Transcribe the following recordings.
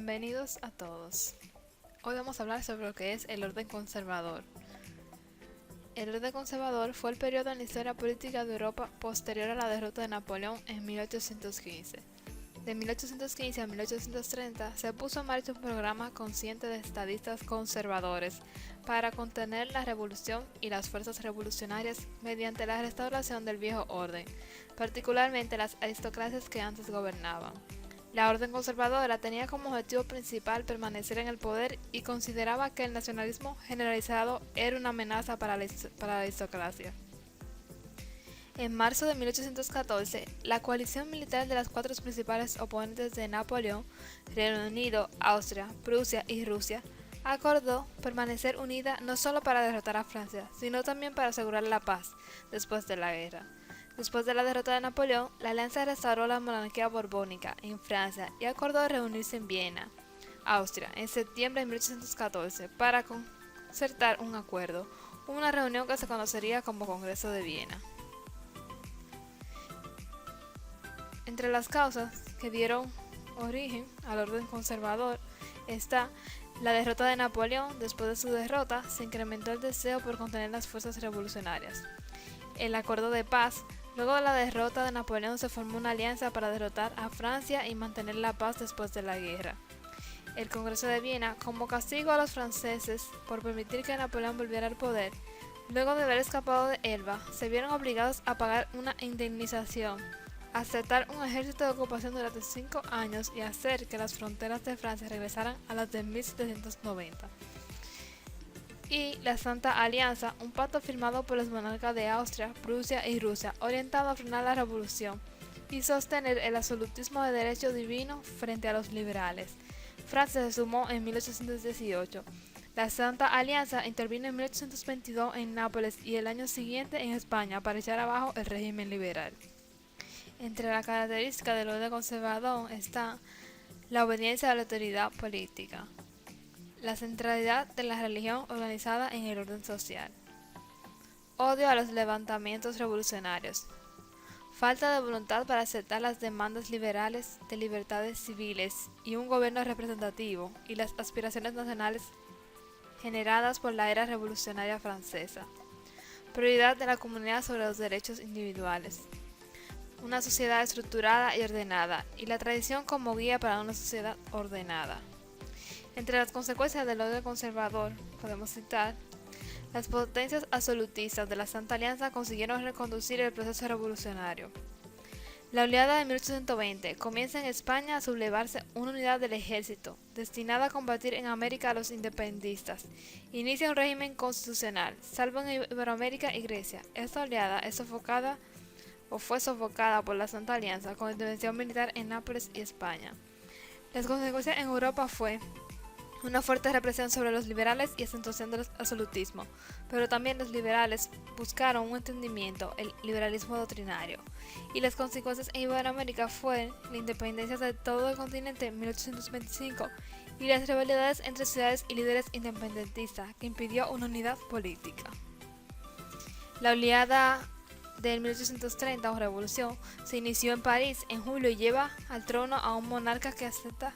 Bienvenidos a todos. Hoy vamos a hablar sobre lo que es el orden conservador. El orden conservador fue el periodo en la historia política de Europa posterior a la derrota de Napoleón en 1815. De 1815 a 1830 se puso en marcha un programa consciente de estadistas conservadores para contener la revolución y las fuerzas revolucionarias mediante la restauración del viejo orden, particularmente las aristocracias que antes gobernaban. La orden conservadora tenía como objetivo principal permanecer en el poder y consideraba que el nacionalismo generalizado era una amenaza para la aristocracia. En marzo de 1814, la coalición militar de las cuatro principales oponentes de Napoleón, Reino Unido, Austria, Prusia y Rusia, acordó permanecer unida no solo para derrotar a Francia, sino también para asegurar la paz después de la guerra. Después de la derrota de Napoleón, la alianza restauró la monarquía borbónica en Francia y acordó reunirse en Viena, Austria, en septiembre de 1814 para concertar un acuerdo, una reunión que se conocería como Congreso de Viena. Entre las causas que dieron origen al orden conservador está la derrota de Napoleón. Después de su derrota, se incrementó el deseo por contener las fuerzas revolucionarias. El acuerdo de paz. Luego de la derrota de Napoleón se formó una alianza para derrotar a Francia y mantener la paz después de la guerra. El Congreso de Viena, como castigo a los franceses por permitir que Napoleón volviera al poder, luego de haber escapado de Elba, se vieron obligados a pagar una indemnización, aceptar un ejército de ocupación durante 5 años y hacer que las fronteras de Francia regresaran a las de 1790. Y la Santa Alianza, un pacto firmado por los monarcas de Austria, Prusia y Rusia, orientado a frenar la revolución y sostener el absolutismo de derecho divino frente a los liberales. Francia se sumó en 1818. La Santa Alianza intervino en 1822 en Nápoles y el año siguiente en España para echar abajo el régimen liberal. Entre las características del orden conservador está la obediencia a la autoridad política, la centralidad de la religión organizada en el orden social, odio a los levantamientos revolucionarios, falta de voluntad para aceptar las demandas liberales de libertades civiles y un gobierno representativo y las aspiraciones nacionales generadas por la era revolucionaria francesa, prioridad de la comunidad sobre los derechos individuales, una sociedad estructurada y ordenada, y la tradición como guía para una sociedad ordenada. Entre las consecuencias del orden conservador, podemos citar: las potencias absolutistas de la Santa Alianza consiguieron reconducir el proceso revolucionario. La oleada de 1820 comienza en España a sublevarse una unidad del ejército, destinada a combatir en América a los independistas. Inicia un régimen constitucional, salvo en Iberoamérica y Grecia. Esta oleada fue sofocada por la Santa Alianza con intervención militar en Nápoles y España. Las consecuencias en Europa fue una fuerte represión sobre los liberales y acentuación del absolutismo, pero también los liberales buscaron un entendimiento, el liberalismo doctrinario, y las consecuencias en Iberoamérica fue la independencia de todo el continente en 1825 y las rivalidades entre ciudades y líderes independentistas que impidió una unidad política. La oleada de 1830 o revolución se inició en París en julio y lleva al trono a un monarca que aceptó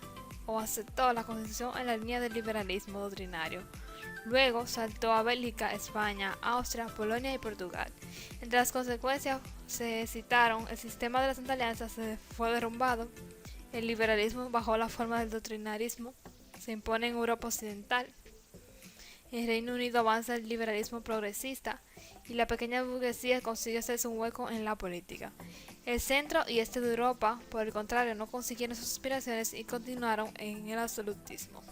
la constitución en la línea del liberalismo doctrinario. Luego saltó a Bélgica, España, Austria, Polonia y Portugal. Entre las consecuencias se citaron: el sistema de la Santa Alianza se fue derrumbado, el liberalismo bajo la forma del doctrinarismo se impone en Europa Occidental, en Reino Unido avanza el liberalismo progresista y la pequeña burguesía consigue hacerse un hueco en la política. El centro y este de Europa, por el contrario, no consiguieron sus aspiraciones y continuaron en el absolutismo.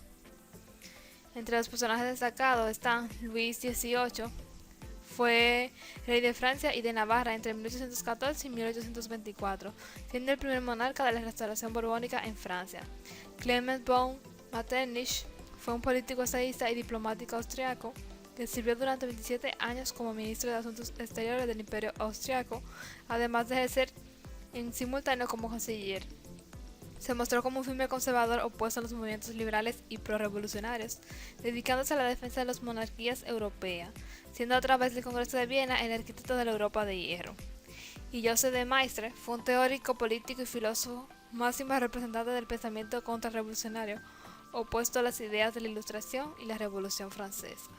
Entre los personajes destacados están Luis XVIII, fue rey de Francia y de Navarra entre 1814 y 1824, siendo el primer monarca de la restauración borbónica en Francia. Clement von Metternich fue un político estadista y diplomático austriaco que sirvió durante 27 años como ministro de Asuntos Exteriores del Imperio Austriaco, además de ejercer en simultáneo como canciller. Se mostró como un firme conservador opuesto a los movimientos liberales y pro-revolucionarios, dedicándose a la defensa de las monarquías europeas, siendo a través del Congreso de Viena el arquitecto de la Europa de hierro. Y Joseph de Maistre fue un teórico, político y filósofo máximo representante del pensamiento contrarrevolucionario, opuesto a las ideas de la Ilustración y la Revolución Francesa.